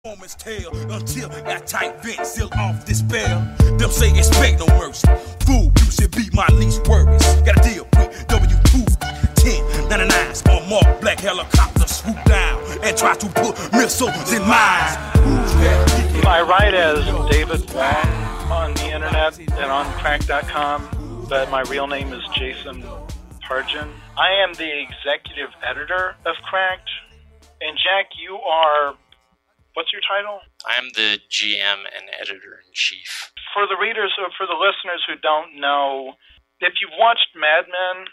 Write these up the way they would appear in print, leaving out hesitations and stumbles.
Woman's tale until that tight vent seal off despair. Them say expect no mercy. Fool, you should be my least worries. Got a deal with W2-1099s on marked black helicopters swoop down and try to put missiles in mines. I write as David Wong on the internet and on crack.com, but my real name is Jason Pargin. I am the executive editor of Cracked. And Jack, you are... What's your title? I'm the GM and editor-in-chief. For the readers, or for the listeners who don't know, if you've watched Mad Men,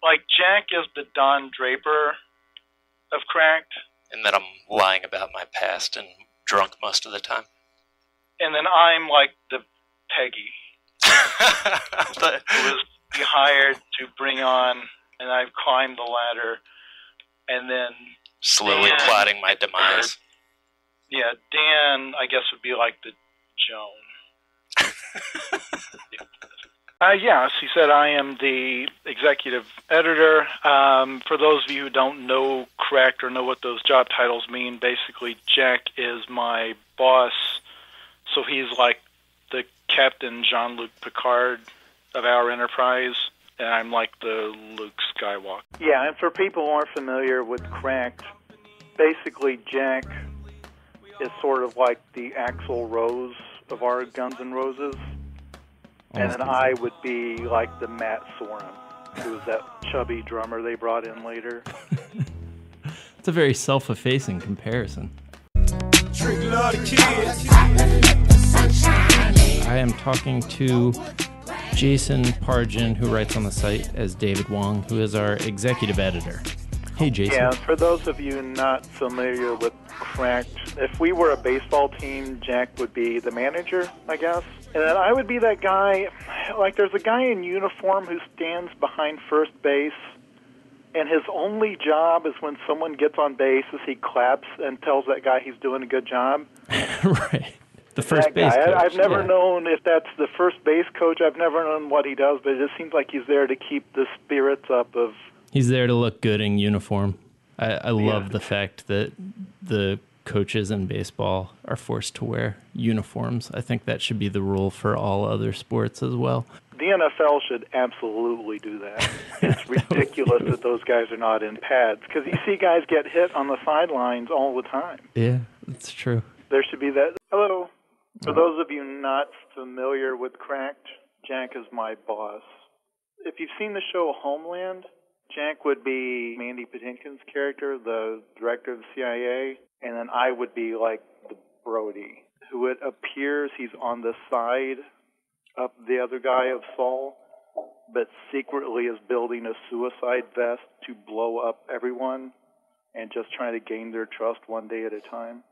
like Jack is the Don Draper of Cracked. And that I'm lying about my past and drunk most of the time. And then I'm like the Peggy who was hired to bring on, and I've climbed the ladder, and then... Slowly plotting my demise. Yeah, Dan, I guess, would be like the Joan. Yes, he said I am the executive editor. For those of you who don't know Cracked or know what those job titles mean, basically Jack is my boss, so he's like the Captain Jean-Luc Picard of our enterprise, and I'm like the Luke Skywalker. Yeah, and for people who aren't familiar with Cracked, basically Jack is sort of like the Axl Rose of our Guns N' Roses. And then I would be like the Matt Sorum, who was that chubby drummer they brought in later. It's a very self-effacing comparison. I am talking to Jason Pargin, who writes on the site as David Wong, who is our executive editor. Hey, Jason. Yeah, for those of you not familiar with Cracked, if we were a baseball team, Jack would be the manager, I guess. And then I would be that guy, like there's a guy in uniform who stands behind first base, and his only job is when someone gets on base is he claps and tells that guy he's doing a good job. Right. The first base coach. I've never known if that's the first base coach. I've never known what he does, but it just seems like he's there to keep the spirits up of... He's there to look good in uniform. I love the fact that the coaches in baseball are forced to wear uniforms. I think that should be the rule for all other sports as well. The NFL should absolutely do that. It's ridiculous that those guys are not in pads, because you see guys get hit on the sidelines all the time. Yeah, that's true. There should be that. Hello. For those of you not familiar with Cracked, Jack is my boss. If you've seen the show Homeland, Jack would be Mandy Patinkin's character, the director of the CIA, and then I would be like the Brody, who it appears he's on the side of the other guy of Saul, but secretly is building a suicide vest to blow up everyone and just trying to gain their trust one day at a time.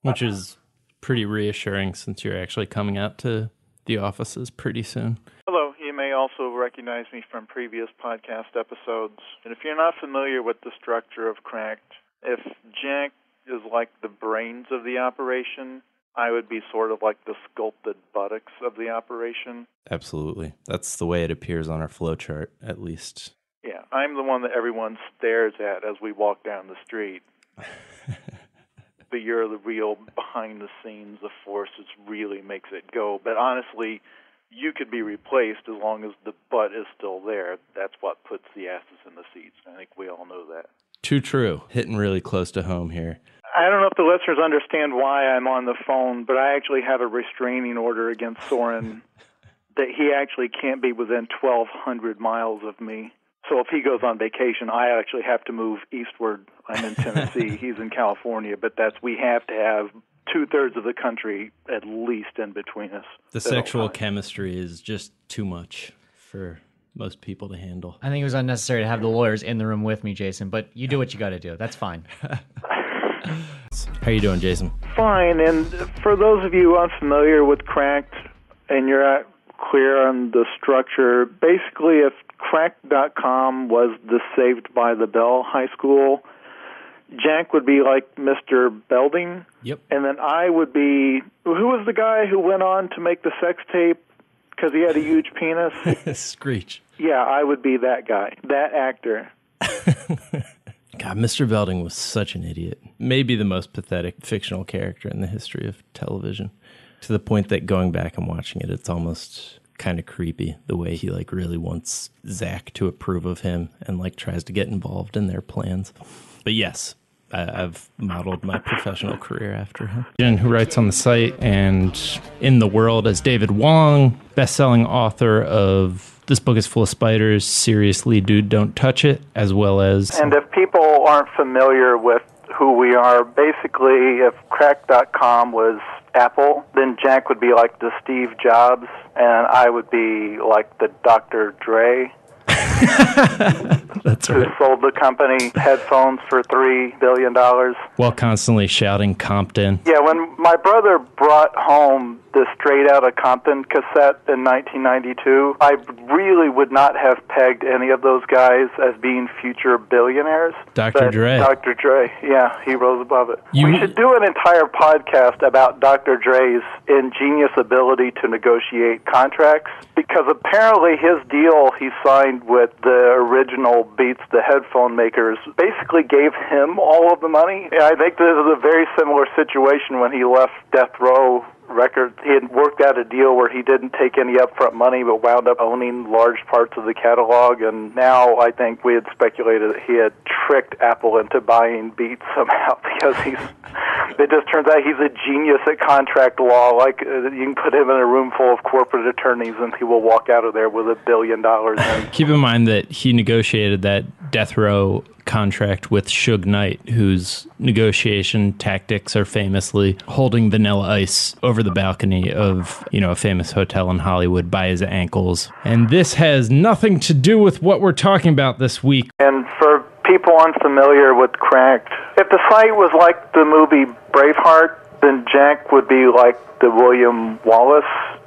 Which is pretty reassuring since you're actually coming out to the offices pretty soon. Hello, you may also recognize me from previous podcast episodes. And if you're not familiar with the structure of Cracked, if Jack is like the brains of the operation, I would be sort of like the sculpted buttocks of the operation. Absolutely. That's the way it appears on our flowchart, at least. Yeah, I'm the one that everyone stares at as we walk down the street. But you're the real behind the scenes, the force that really makes it go. But honestly, you could be replaced as long as the butt is still there. That's what puts the asses in the seats. I think we all know that. Too true. Hitting really close to home here. I don't know if the listeners understand why I'm on the phone, but I actually have a restraining order against Soren that he actually can't be within 1,200 miles of me. So if he goes on vacation, I actually have to move eastward. I'm in Tennessee. He's in California, but we have to have 2/3 of the country at least in between us. The sexual chemistry is just too much for most people to handle. I think it was unnecessary to have the lawyers in the room with me, Jason, but you do what you got to do. That's fine. How you doing, Jason? Fine, and for those of you unfamiliar with Cracked and you're not clear on the structure, basically if Cracked.com was the Saved by the Bell high school, Jack would be like Mr. Belding. Yep. And then I would be, who was the guy who went on to make the sex tape because he had a huge penis? Screech. Yeah, I would be that guy, that actor. God, Mr. Belding was such an idiot. Maybe the most pathetic fictional character in the history of television. To the point that going back and watching it, it's almost kind of creepy the way he like really wants Zach to approve of him and like tries to get involved in their plans. But yes, I've modeled my professional career after him. Jen, who writes on the site and in the world as David Wong, best-selling author of This Book is Full of Spiders, Seriously, Dude, Don't Touch It, as well as... And if people aren't familiar with who we are, basically, if crack.com was Apple, then Jack would be like the Steve Jobs, and I would be like the Dr. Dre. That's right. Who sold the company headphones for $3 billion. While constantly shouting Compton. Yeah, when my brother brought home the Straight Outta Compton cassette in 1992, I really would not have pegged any of those guys as being future billionaires. Dr. Dre. Dr. Dre, yeah, he rose above it. We should do an entire podcast about Dr. Dre's ingenious ability to negotiate contracts, because apparently his deal he signed with the original Beats, the headphone makers, basically gave him all of the money. And I think this is a very similar situation when he left Death Row Records. He had worked out a deal where he didn't take any upfront money but wound up owning large parts of the catalog, and now I think we had speculated that he had tricked Apple into buying Beats somehow, because it just turns out he's a genius at contract law. Like, you can put him in a room full of corporate attorneys and he will walk out of there with $1 billion. Keep in mind that he negotiated that Death Row contract with Suge Knight, whose negotiation tactics are famously holding Vanilla Ice over the balcony of, a famous hotel in Hollywood by his ankles. And this has nothing to do with what we're talking about this week. And for people unfamiliar with Cracked, if the site was like the movie Braveheart, then Jack would be like the William Wallace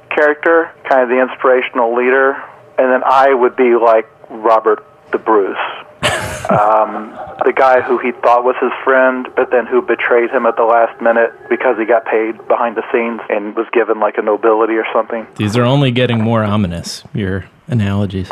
character, kind of the inspirational leader, and then I would be like Robert the Bruce. The guy who he thought was his friend, but then who betrayed him at the last minute because he got paid behind the scenes and was given like a nobility or something. These are only getting more ominous, your analogies.